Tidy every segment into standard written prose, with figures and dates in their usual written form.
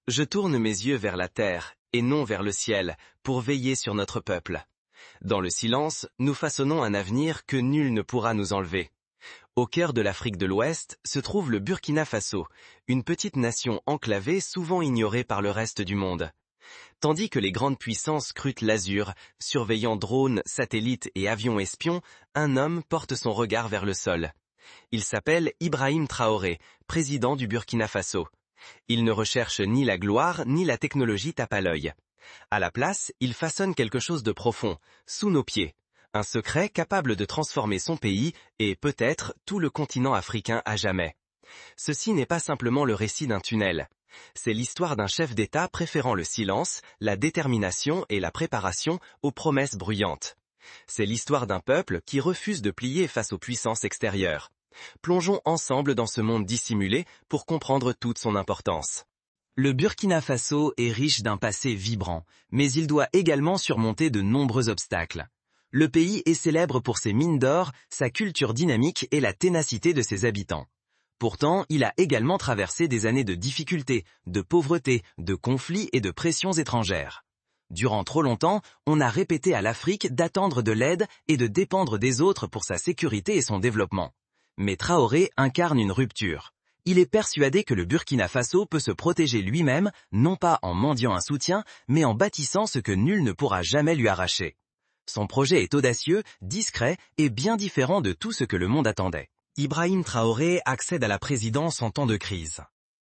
Je tourne mes yeux vers la terre, et non vers le ciel, pour veiller sur notre peuple. Dans le silence, nous façonnons un avenir que nul ne pourra nous enlever. Au cœur de l'Afrique de l'Ouest se trouve le Burkina Faso, une petite nation enclavée souvent ignorée par le reste du monde. Tandis que les grandes puissances scrutent l'azur, surveillant drones, satellites et avions espions, un homme porte son regard vers le sol. Il s'appelle Ibrahim Traoré, président du Burkina Faso. Il ne recherche ni la gloire ni la technologie tape à l'œil. À la place, il façonne quelque chose de profond, sous nos pieds. Un secret capable de transformer son pays et peut-être tout le continent africain à jamais. Ceci n'est pas simplement le récit d'un tunnel. C'est l'histoire d'un chef d'État préférant le silence, la détermination et la préparation aux promesses bruyantes. C'est l'histoire d'un peuple qui refuse de plier face aux puissances extérieures. Plongeons ensemble dans ce monde dissimulé pour comprendre toute son importance. Le Burkina Faso est riche d'un passé vibrant, mais il doit également surmonter de nombreux obstacles. Le pays est célèbre pour ses mines d'or, sa culture dynamique et la ténacité de ses habitants. Pourtant, il a également traversé des années de difficultés, de pauvreté, de conflits et de pressions étrangères. Durant trop longtemps, on a répété à l'Afrique d'attendre de l'aide et de dépendre des autres pour sa sécurité et son développement. Mais Traoré incarne une rupture. Il est persuadé que le Burkina Faso peut se protéger lui-même, non pas en mendiant un soutien, mais en bâtissant ce que nul ne pourra jamais lui arracher. Son projet est audacieux, discret et bien différent de tout ce que le monde attendait. Ibrahim Traoré accède à la présidence en temps de crise.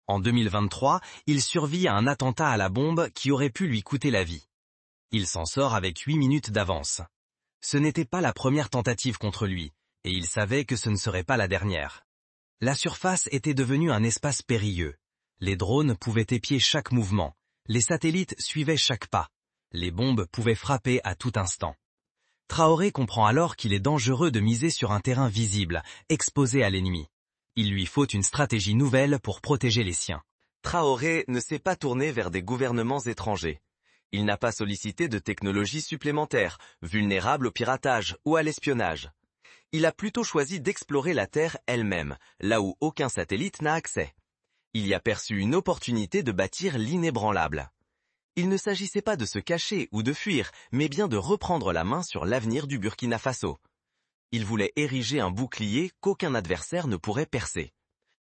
En 2023, il survit à un attentat à la bombe qui aurait pu lui coûter la vie. Il s'en sort avec 8 minutes d'avance. Ce n'était pas la première tentative contre lui, et il savait que ce ne serait pas la dernière. La surface était devenue un espace périlleux. Les drones pouvaient épier chaque mouvement, les satellites suivaient chaque pas, les bombes pouvaient frapper à tout instant. Traoré comprend alors qu'il est dangereux de miser sur un terrain visible, exposé à l'ennemi. Il lui faut une stratégie nouvelle pour protéger les siens. Traoré ne s'est pas tourné vers des gouvernements étrangers. Il n'a pas sollicité de technologies supplémentaires, vulnérables au piratage ou à l'espionnage. Il a plutôt choisi d'explorer la Terre elle-même, là où aucun satellite n'a accès. Il y a perçu une opportunité de bâtir l'inébranlable. Il ne s'agissait pas de se cacher ou de fuir, mais bien de reprendre la main sur l'avenir du Burkina Faso. Il voulait ériger un bouclier qu'aucun adversaire ne pourrait percer.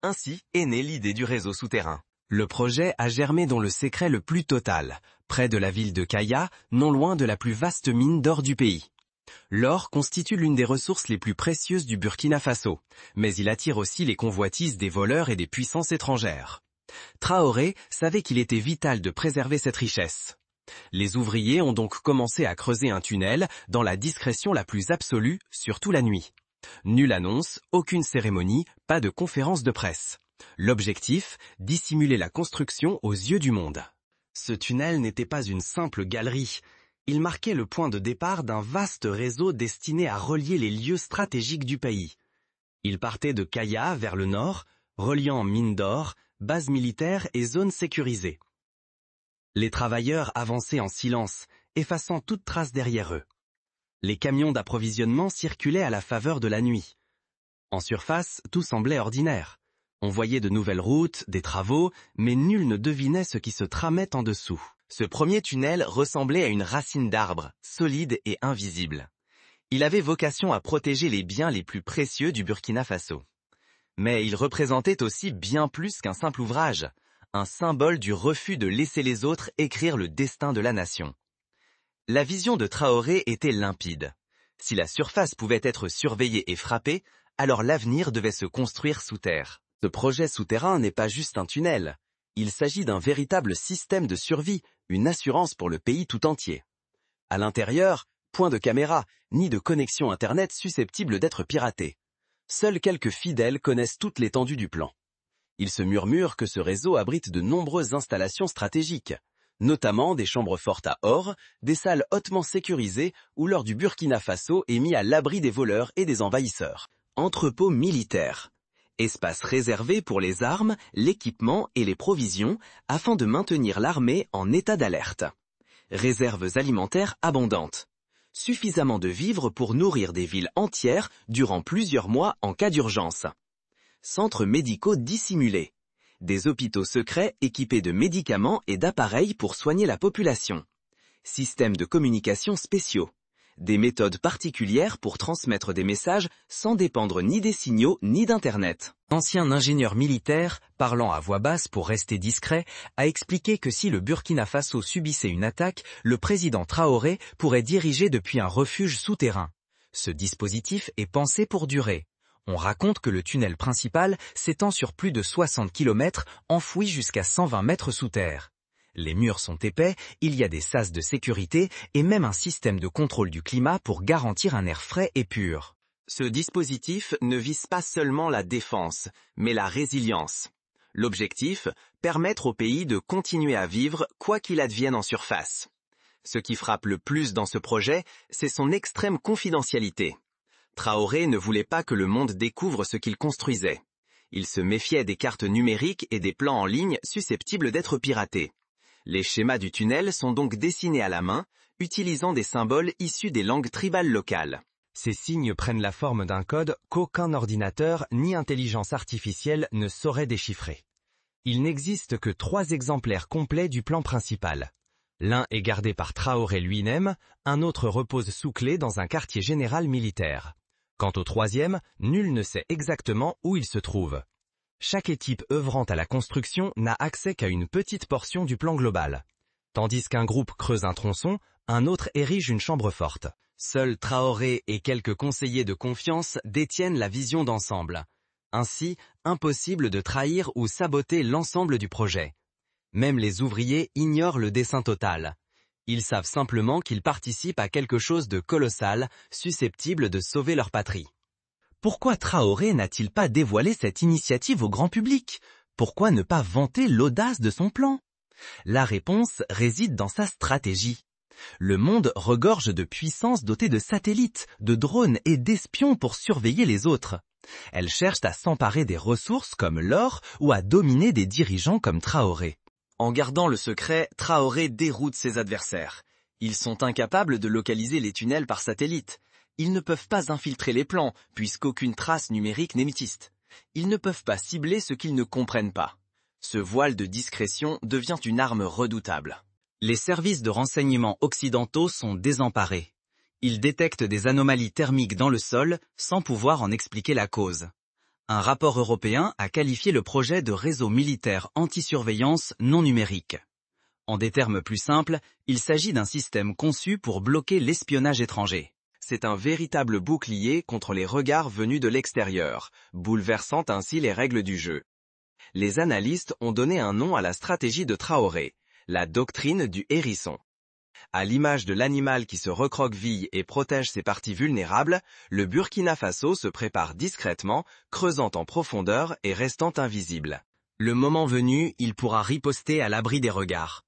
Ainsi est née l'idée du réseau souterrain. Le projet a germé dans le secret le plus total, près de la ville de Kaya, non loin de la plus vaste mine d'or du pays. L'or constitue l'une des ressources les plus précieuses du Burkina Faso, mais il attire aussi les convoitises des voleurs et des puissances étrangères. Traoré savait qu'il était vital de préserver cette richesse. Les ouvriers ont donc commencé à creuser un tunnel dans la discrétion la plus absolue, surtout la nuit. Nulle annonce, aucune cérémonie, pas de conférence de presse. L'objectif, dissimuler la construction aux yeux du monde. Ce tunnel n'était pas une simple galerie. Il marquait le point de départ d'un vaste réseau destiné à relier les lieux stratégiques du pays. Il partait de Kaya vers le nord, reliant mines d'or, bases militaires et zones sécurisées. Les travailleurs avançaient en silence, effaçant toute trace derrière eux. Les camions d'approvisionnement circulaient à la faveur de la nuit. En surface, tout semblait ordinaire. On voyait de nouvelles routes, des travaux, mais nul ne devinait ce qui se tramait en dessous. Ce premier tunnel ressemblait à une racine d'arbre, solide et invisible. Il avait vocation à protéger les biens les plus précieux du Burkina Faso. Mais il représentait aussi bien plus qu'un simple ouvrage, un symbole du refus de laisser les autres écrire le destin de la nation. La vision de Traoré était limpide. Si la surface pouvait être surveillée et frappée, alors l'avenir devait se construire sous terre. Ce projet souterrain n'est pas juste un tunnel. Il s'agit d'un véritable système de survie, une assurance pour le pays tout entier. À l'intérieur, point de caméra, ni de connexion Internet susceptible d'être piratée. Seuls quelques fidèles connaissent toute l'étendue du plan. Il se murmure que ce réseau abrite de nombreuses installations stratégiques, notamment des chambres fortes à or, des salles hautement sécurisées où l'or du Burkina Faso est mis à l'abri des voleurs et des envahisseurs. Entrepôts militaires. Espace réservé pour les armes, l'équipement et les provisions afin de maintenir l'armée en état d'alerte. Réserves alimentaires abondantes. Suffisamment de vivres pour nourrir des villes entières durant plusieurs mois en cas d'urgence. Centres médicaux dissimulés. Des hôpitaux secrets équipés de médicaments et d'appareils pour soigner la population. Systèmes de communication spéciaux. Des méthodes particulières pour transmettre des messages sans dépendre ni des signaux ni d'Internet. Ancien ingénieur militaire, parlant à voix basse pour rester discret, a expliqué que si le Burkina Faso subissait une attaque, le président Traoré pourrait diriger depuis un refuge souterrain. Ce dispositif est pensé pour durer. On raconte que le tunnel principal s'étend sur plus de 60 km, enfoui jusqu'à 120 mètres sous terre. Les murs sont épais, il y a des sas de sécurité et même un système de contrôle du climat pour garantir un air frais et pur. Ce dispositif ne vise pas seulement la défense, mais la résilience. L'objectif, permettre au pays de continuer à vivre quoi qu'il advienne en surface. Ce qui frappe le plus dans ce projet, c'est son extrême confidentialité. Traoré ne voulait pas que le monde découvre ce qu'il construisait. Il se méfiait des cartes numériques et des plans en ligne susceptibles d'être piratés. Les schémas du tunnel sont donc dessinés à la main, utilisant des symboles issus des langues tribales locales. Ces signes prennent la forme d'un code qu'aucun ordinateur ni intelligence artificielle ne saurait déchiffrer. Il n'existe que 3 exemplaires complets du plan principal. L'un est gardé par Traoré lui-même, un autre repose sous clé dans un quartier général militaire. Quant au 3e, nul ne sait exactement où il se trouve. Chaque équipe œuvrant à la construction n'a accès qu'à une petite portion du plan global. Tandis qu'un groupe creuse un tronçon, un autre érige une chambre forte. Seuls Traoré et quelques conseillers de confiance détiennent la vision d'ensemble. Ainsi, impossible de trahir ou saboter l'ensemble du projet. Même les ouvriers ignorent le dessein total. Ils savent simplement qu'ils participent à quelque chose de colossal, susceptible de sauver leur patrie. Pourquoi Traoré n'a-t-il pas dévoilé cette initiative au grand public? Pourquoi ne pas vanter l'audace de son plan? La réponse réside dans sa stratégie. Le monde regorge de puissances dotées de satellites, de drones et d'espions pour surveiller les autres. Elles cherchent à s'emparer des ressources comme l'or ou à dominer des dirigeants comme Traoré. En gardant le secret, Traoré déroute ses adversaires. Ils sont incapables de localiser les tunnels par satellite. Ils ne peuvent pas infiltrer les plans, puisqu'aucune trace numérique n'émitiste. Ils ne peuvent pas cibler ce qu'ils ne comprennent pas. Ce voile de discrétion devient une arme redoutable. Les services de renseignement occidentaux sont désemparés. Ils détectent des anomalies thermiques dans le sol sans pouvoir en expliquer la cause. Un rapport européen a qualifié le projet de réseau militaire anti-surveillance non numérique. En des termes plus simples, il s'agit d'un système conçu pour bloquer l'espionnage étranger. C'est un véritable bouclier contre les regards venus de l'extérieur, bouleversant ainsi les règles du jeu. Les analystes ont donné un nom à la stratégie de Traoré, la doctrine du hérisson. À l'image de l'animal qui se recroqueville et protège ses parties vulnérables, le Burkina Faso se prépare discrètement, creusant en profondeur et restant invisible. Le moment venu, il pourra riposter à l'abri des regards.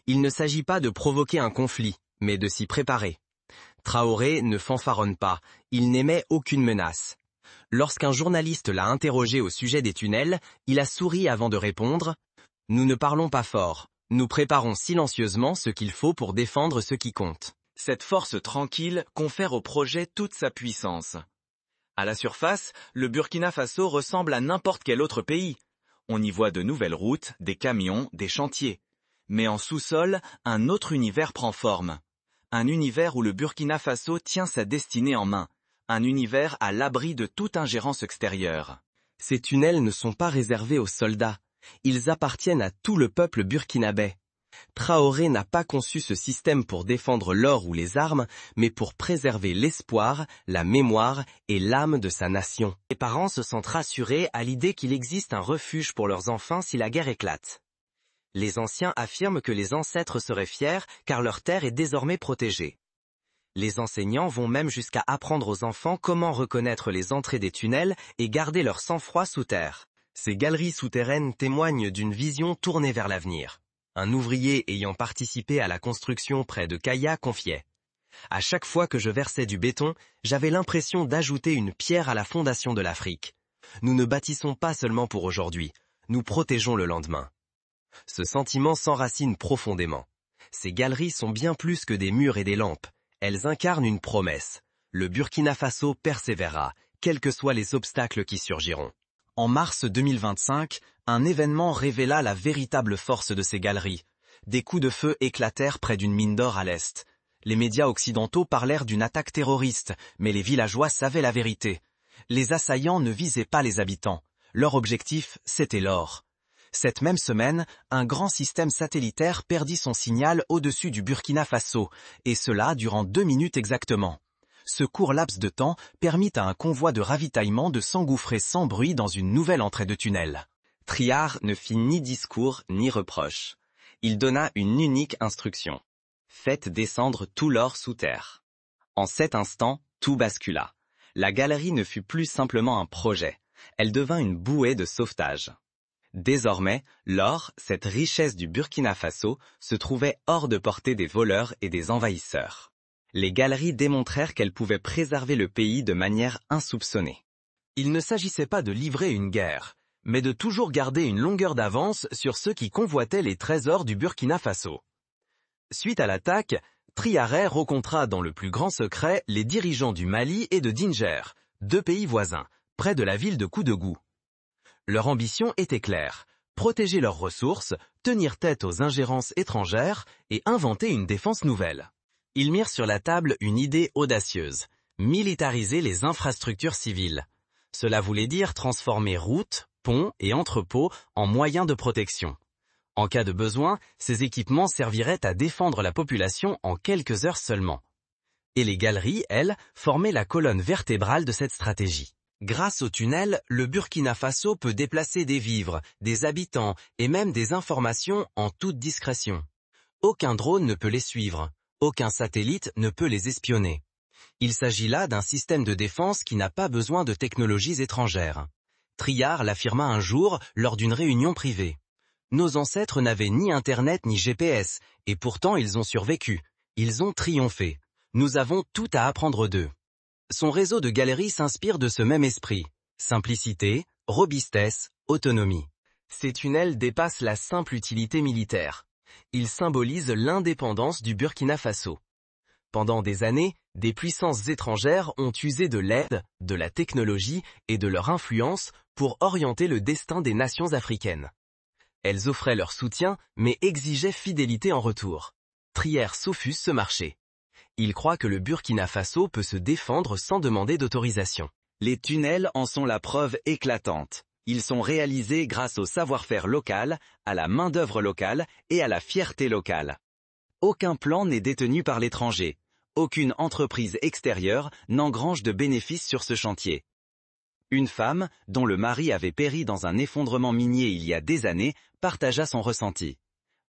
Il ne s'agit pas de provoquer un conflit, mais de s'y préparer. Traoré ne fanfaronne pas, il n'émet aucune menace. Lorsqu'un journaliste l'a interrogé au sujet des tunnels, il a souri avant de répondre « Nous ne parlons pas fort, nous préparons silencieusement ce qu'il faut pour défendre ce qui compte. » Cette force tranquille confère au projet toute sa puissance. À la surface, le Burkina Faso ressemble à n'importe quel autre pays. On y voit de nouvelles routes, des camions, des chantiers. Mais en sous-sol, un autre univers prend forme. Un univers où le Burkina Faso tient sa destinée en main. Un univers à l'abri de toute ingérence extérieure. Ces tunnels ne sont pas réservés aux soldats. Ils appartiennent à tout le peuple burkinabé. Traoré n'a pas conçu ce système pour défendre l'or ou les armes, mais pour préserver l'espoir, la mémoire et l'âme de sa nation. Les parents se sentent rassurés à l'idée qu'il existe un refuge pour leurs enfants si la guerre éclate. Les anciens affirment que les ancêtres seraient fiers car leur terre est désormais protégée. Les enseignants vont même jusqu'à apprendre aux enfants comment reconnaître les entrées des tunnels et garder leur sang-froid sous terre. Ces galeries souterraines témoignent d'une vision tournée vers l'avenir. Un ouvrier ayant participé à la construction près de Kaya confiait « À chaque fois que je versais du béton, j'avais l'impression d'ajouter une pierre à la fondation de l'Afrique. Nous ne bâtissons pas seulement pour aujourd'hui, nous protégeons le lendemain. » Ce sentiment s'enracine profondément. Ces galeries sont bien plus que des murs et des lampes. Elles incarnent une promesse. Le Burkina Faso persévérera, quels que soient les obstacles qui surgiront. En mars 2025, un événement révéla la véritable force de ces galeries. Des coups de feu éclatèrent près d'une mine d'or à l'est. Les médias occidentaux parlèrent d'une attaque terroriste, mais les villageois savaient la vérité. Les assaillants ne visaient pas les habitants. Leur objectif, c'était l'or. Cette même semaine, un grand système satellitaire perdit son signal au-dessus du Burkina Faso, et cela durant 2 minutes exactement. Ce court laps de temps permit à un convoi de ravitaillement de s'engouffrer sans bruit dans une nouvelle entrée de tunnel. Triard ne fit ni discours ni reproche. Il donna une unique instruction. Faites descendre tout l'or sous terre. En cet instant, tout bascula. La galerie ne fut plus simplement un projet. Elle devint une bouée de sauvetage. Désormais, l'or, cette richesse du Burkina Faso, se trouvait hors de portée des voleurs et des envahisseurs. Les galeries démontrèrent qu'elles pouvaient préserver le pays de manière insoupçonnée. Il ne s'agissait pas de livrer une guerre, mais de toujours garder une longueur d'avance sur ceux qui convoitaient les trésors du Burkina Faso. Suite à l'attaque, Triaré rencontra dans le plus grand secret les dirigeants du Mali et de Dinger, 2 pays voisins, près de la ville de Koudougou. Leur ambition était claire, protéger leurs ressources, tenir tête aux ingérences étrangères et inventer une défense nouvelle. Ils mirent sur la table une idée audacieuse, militariser les infrastructures civiles. Cela voulait dire transformer routes, ponts et entrepôts en moyens de protection. En cas de besoin, ces équipements serviraient à défendre la population en quelques heures seulement. Et les galeries, elles, formaient la colonne vertébrale de cette stratégie. Grâce au tunnel, le Burkina Faso peut déplacer des vivres, des habitants et même des informations en toute discrétion. Aucun drone ne peut les suivre, aucun satellite ne peut les espionner. Il s'agit là d'un système de défense qui n'a pas besoin de technologies étrangères. Triard l'affirma un jour lors d'une réunion privée. Nos ancêtres n'avaient ni Internet ni GPS, et pourtant ils ont survécu. Ils ont triomphé. Nous avons tout à apprendre d'eux. Son réseau de galeries s'inspire de ce même esprit. Simplicité, robustesse, autonomie. Ces tunnels dépassent la simple utilité militaire. Ils symbolisent l'indépendance du Burkina Faso. Pendant des années, des puissances étrangères ont usé de l'aide, de la technologie et de leur influence pour orienter le destin des nations africaines. Elles offraient leur soutien, mais exigeaient fidélité en retour. Trier s'offuse ce marché. Il croit que le Burkina Faso peut se défendre sans demander d'autorisation. Les tunnels en sont la preuve éclatante. Ils sont réalisés grâce au savoir-faire local, à la main-d'œuvre locale et à la fierté locale. Aucun plan n'est détenu par l'étranger. Aucune entreprise extérieure n'engrange de bénéfices sur ce chantier. Une femme, dont le mari avait péri dans un effondrement minier il y a des années, partagea son ressenti.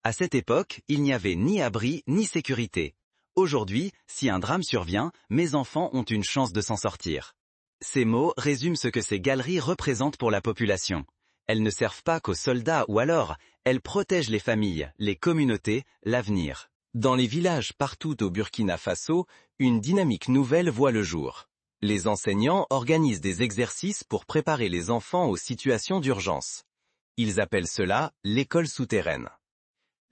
À cette époque, il n'y avait ni abri ni sécurité. Aujourd'hui, si un drame survient, mes enfants ont une chance de s'en sortir. Ces mots résument ce que ces galeries représentent pour la population. Elles ne servent pas qu'aux soldats ou alors, elles protègent les familles, les communautés, l'avenir. Dans les villages partout au Burkina Faso, une dynamique nouvelle voit le jour. Les enseignants organisent des exercices pour préparer les enfants aux situations d'urgence. Ils appellent cela l'école souterraine.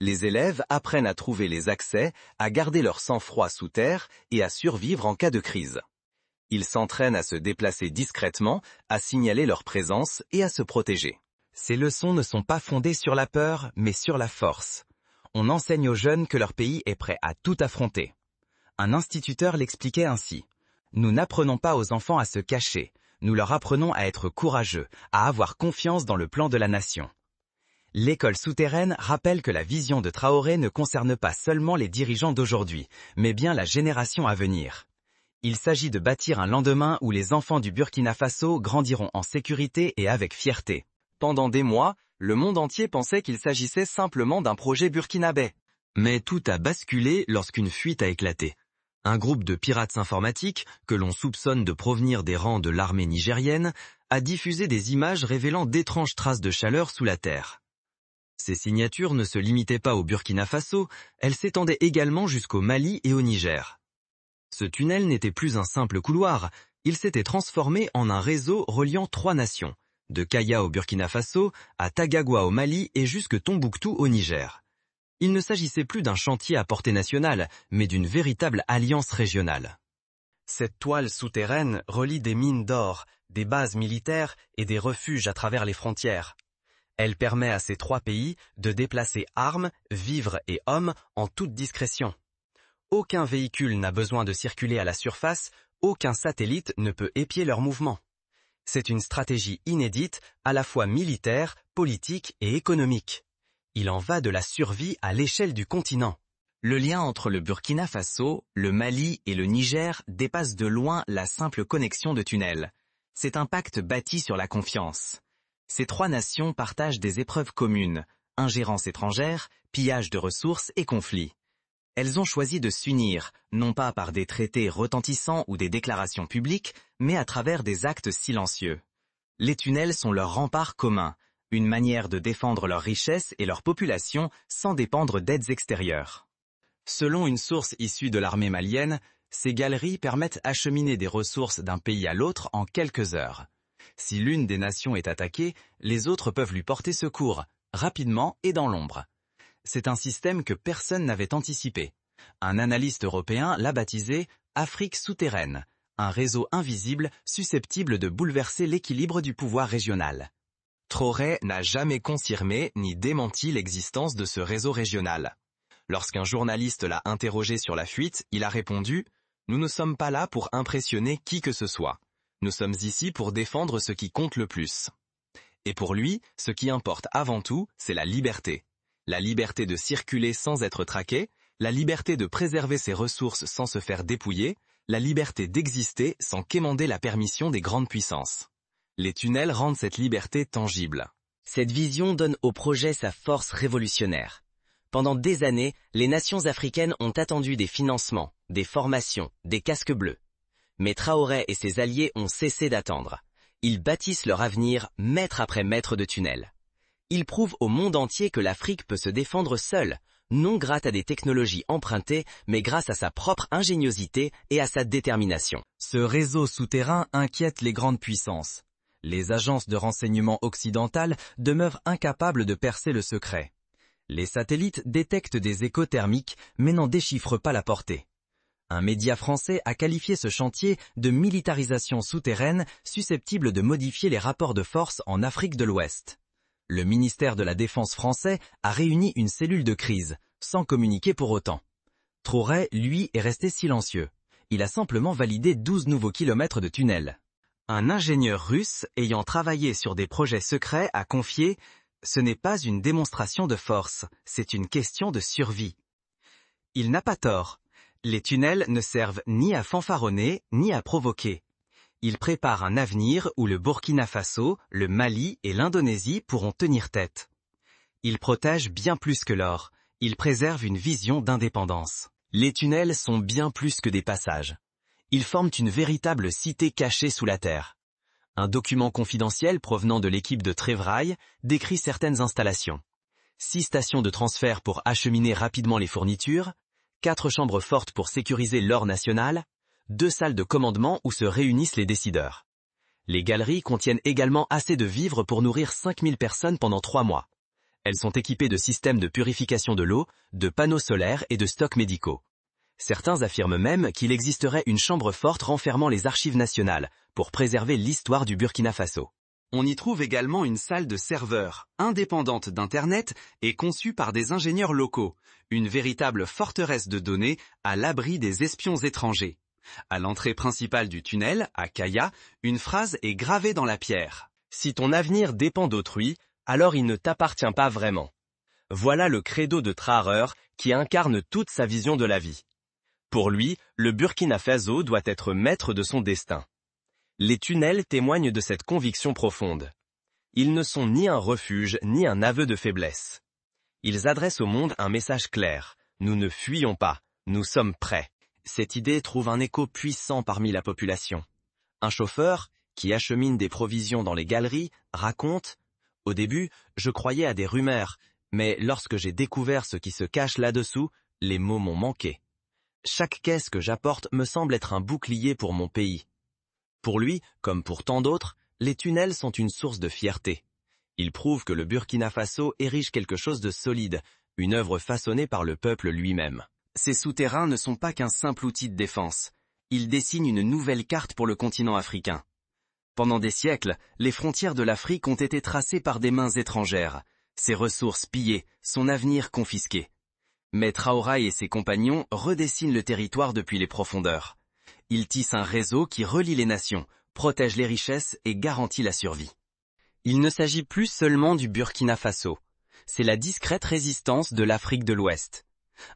Les élèves apprennent à trouver les accès, à garder leur sang-froid sous terre et à survivre en cas de crise. Ils s'entraînent à se déplacer discrètement, à signaler leur présence et à se protéger. Ces leçons ne sont pas fondées sur la peur, mais sur la force. On enseigne aux jeunes que leur pays est prêt à tout affronter. Un instituteur l'expliquait ainsi. Nous n'apprenons pas aux enfants à se cacher, nous leur apprenons à être courageux, à avoir confiance dans le plan de la nation. L'école souterraine rappelle que la vision de Traoré ne concerne pas seulement les dirigeants d'aujourd'hui, mais bien la génération à venir. Il s'agit de bâtir un lendemain où les enfants du Burkina Faso grandiront en sécurité et avec fierté. Pendant des mois, le monde entier pensait qu'il s'agissait simplement d'un projet burkinabé. Mais tout a basculé lorsqu'une fuite a éclaté. Un groupe de pirates informatiques, que l'on soupçonne de provenir des rangs de l'armée nigérienne, a diffusé des images révélant d'étranges traces de chaleur sous la terre. Ces signatures ne se limitaient pas au Burkina Faso, elles s'étendaient également jusqu'au Mali et au Niger. Ce tunnel n'était plus un simple couloir, il s'était transformé en un réseau reliant 3 nations, de Kaya au Burkina Faso, à Tagagua au Mali et jusque Tombouctou au Niger. Il ne s'agissait plus d'un chantier à portée nationale, mais d'une véritable alliance régionale. Cette toile souterraine relie des mines d'or, des bases militaires et des refuges à travers les frontières. Elle permet à ces 3 pays de déplacer armes, vivres et hommes en toute discrétion. Aucun véhicule n'a besoin de circuler à la surface, aucun satellite ne peut épier leurs mouvements. C'est une stratégie inédite, à la fois militaire, politique et économique. Il en va de la survie à l'échelle du continent. Le lien entre le Burkina Faso, le Mali et le Niger dépasse de loin la simple connexion de tunnels. C'est un pacte bâti sur la confiance. Ces 3 nations partagent des épreuves communes, ingérence étrangère, pillage de ressources et conflits. Elles ont choisi de s'unir, non pas par des traités retentissants ou des déclarations publiques, mais à travers des actes silencieux. Les tunnels sont leur rempart commun, une manière de défendre leurs richesses et leur population sans dépendre d'aides extérieures. Selon une source issue de l'armée malienne, ces galeries permettent d'acheminer des ressources d'un pays à l'autre en quelques heures. Si l'une des nations est attaquée, les autres peuvent lui porter secours, rapidement et dans l'ombre. C'est un système que personne n'avait anticipé. Un analyste européen l'a baptisé « Afrique souterraine », un réseau invisible susceptible de bouleverser l'équilibre du pouvoir régional. Traoré n'a jamais confirmé ni démenti l'existence de ce réseau régional. Lorsqu'un journaliste l'a interrogé sur la fuite, il a répondu « Nous ne sommes pas là pour impressionner qui que ce soit. Nous sommes ici pour défendre ce qui compte le plus. » Et pour lui, ce qui importe avant tout, c'est la liberté. La liberté de circuler sans être traqué, la liberté de préserver ses ressources sans se faire dépouiller, la liberté d'exister sans quémander la permission des grandes puissances. Les tunnels rendent cette liberté tangible. Cette vision donne au projet sa force révolutionnaire. Pendant des années, les nations africaines ont attendu des financements, des formations, des casques bleus. Mais Traoré et ses alliés ont cessé d'attendre. Ils bâtissent leur avenir mètre après mètre de tunnels. Ils prouvent au monde entier que l'Afrique peut se défendre seule, non grâce à des technologies empruntées, mais grâce à sa propre ingéniosité et à sa détermination. Ce réseau souterrain inquiète les grandes puissances. Les agences de renseignement occidentales demeurent incapables de percer le secret. Les satellites détectent des échos thermiques, mais n'en déchiffrent pas la portée. Un média français a qualifié ce chantier de militarisation souterraine susceptible de modifier les rapports de force en Afrique de l'Ouest. Le ministère de la Défense français a réuni une cellule de crise, sans communiquer pour autant. Traoré, lui, est resté silencieux. Il a simplement validé 12 nouveaux kilomètres de tunnels. Un ingénieur russe ayant travaillé sur des projets secrets a confié « Ce n'est pas une démonstration de force, c'est une question de survie ». Il n'a pas tort. Les tunnels ne servent ni à fanfaronner, ni à provoquer. Ils préparent un avenir où le Burkina Faso, le Mali et l'Indonésie pourront tenir tête. Ils protègent bien plus que l'or. Ils préservent une vision d'indépendance. Les tunnels sont bien plus que des passages. Ils forment une véritable cité cachée sous la terre. Un document confidentiel provenant de l'équipe de Trevrail décrit certaines installations. 6 stations de transfert pour acheminer rapidement les fournitures, 4 chambres fortes pour sécuriser l'or national, 2 salles de commandement où se réunissent les décideurs. Les galeries contiennent également assez de vivres pour nourrir 5000 personnes pendant 3 mois. Elles sont équipées de systèmes de purification de l'eau, de panneaux solaires et de stocks médicaux. Certains affirment même qu'il existerait une chambre forte renfermant les archives nationales pour préserver l'histoire du Burkina Faso. On y trouve également une salle de serveurs, indépendante d'Internet et conçue par des ingénieurs locaux, une véritable forteresse de données à l'abri des espions étrangers. À l'entrée principale du tunnel, à Kaya, une phrase est gravée dans la pierre. « Si ton avenir dépend d'autrui, alors il ne t'appartient pas vraiment. » Voilà le credo de Traoré qui incarne toute sa vision de la vie. Pour lui, le Burkina Faso doit être maître de son destin. Les tunnels témoignent de cette conviction profonde. Ils ne sont ni un refuge ni un aveu de faiblesse. Ils adressent au monde un message clair. Nous ne fuyons pas, nous sommes prêts. Cette idée trouve un écho puissant parmi la population. Un chauffeur, qui achemine des provisions dans les galeries, raconte « Au début, je croyais à des rumeurs, mais lorsque j'ai découvert ce qui se cache là-dessous, les mots m'ont manqué. Chaque caisse que j'apporte me semble être un bouclier pour mon pays. » Pour lui, comme pour tant d'autres, les tunnels sont une source de fierté. Ils prouvent que le Burkina Faso érige quelque chose de solide, une œuvre façonnée par le peuple lui-même. Ces souterrains ne sont pas qu'un simple outil de défense. Ils dessinent une nouvelle carte pour le continent africain. Pendant des siècles, les frontières de l'Afrique ont été tracées par des mains étrangères, ses ressources pillées, son avenir confisqué. Mais Traoré et ses compagnons redessinent le territoire depuis les profondeurs. Ils tissent un réseau qui relie les nations, protège les richesses et garantit la survie. Il ne s'agit plus seulement du Burkina Faso. C'est la discrète résistance de l'Afrique de l'Ouest.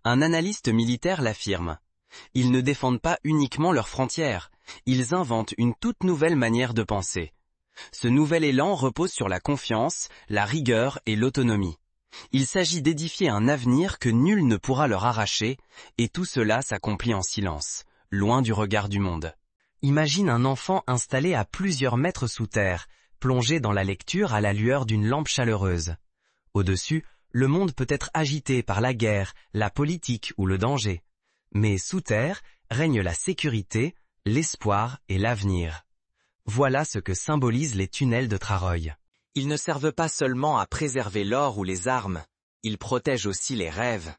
Un analyste militaire l'affirme. Ils ne défendent pas uniquement leurs frontières, ils inventent une toute nouvelle manière de penser. Ce nouvel élan repose sur la confiance, la rigueur et l'autonomie. Il s'agit d'édifier un avenir que nul ne pourra leur arracher, et tout cela s'accomplit en silence, loin du regard du monde. Imagine un enfant installé à plusieurs mètres sous terre, plongé dans la lecture à la lueur d'une lampe chaleureuse. Au-dessus, le monde peut être agité par la guerre, la politique ou le danger. Mais sous terre règne la sécurité, l'espoir et l'avenir. Voilà ce que symbolisent les tunnels de Traoré. Ils ne servent pas seulement à préserver l'or ou les armes, ils protègent aussi les rêves.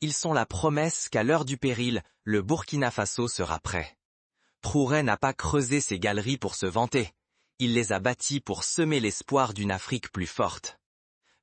Ils sont la promesse qu'à l'heure du péril, le Burkina Faso sera prêt. Traoré n'a pas creusé ses galeries pour se vanter. Il les a bâtis pour semer l'espoir d'une Afrique plus forte.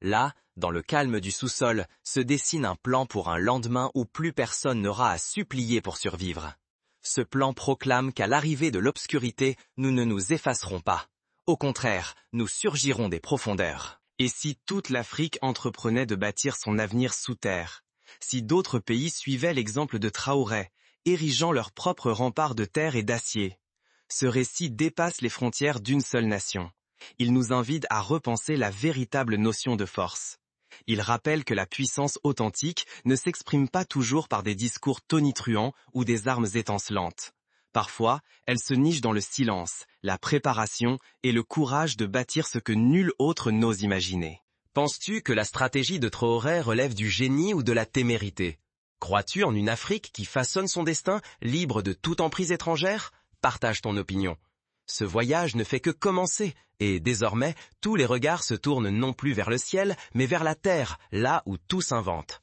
Là, dans le calme du sous-sol, se dessine un plan pour un lendemain où plus personne n'aura à supplier pour survivre. Ce plan proclame qu'à l'arrivée de l'obscurité, nous ne nous effacerons pas. Au contraire, nous surgirons des profondeurs. Et si toute l'Afrique entreprenait de bâtir son avenir sous terre? Si d'autres pays suivaient l'exemple de Traoré, érigeant leurs propres remparts de terre et d'acier? Ce récit dépasse les frontières d'une seule nation. Il nous invite à repenser la véritable notion de force. Il rappelle que la puissance authentique ne s'exprime pas toujours par des discours tonitruants ou des armes étincelantes. Parfois, elle se niche dans le silence, la préparation et le courage de bâtir ce que nul autre n'ose imaginer. Penses-tu que la stratégie de Traoré relève du génie ou de la témérité? Crois-tu en une Afrique qui façonne son destin, libre de toute emprise étrangère? Partage ton opinion. Ce voyage ne fait que commencer, et désormais, tous les regards se tournent non plus vers le ciel, mais vers la terre, là où tout s'invente.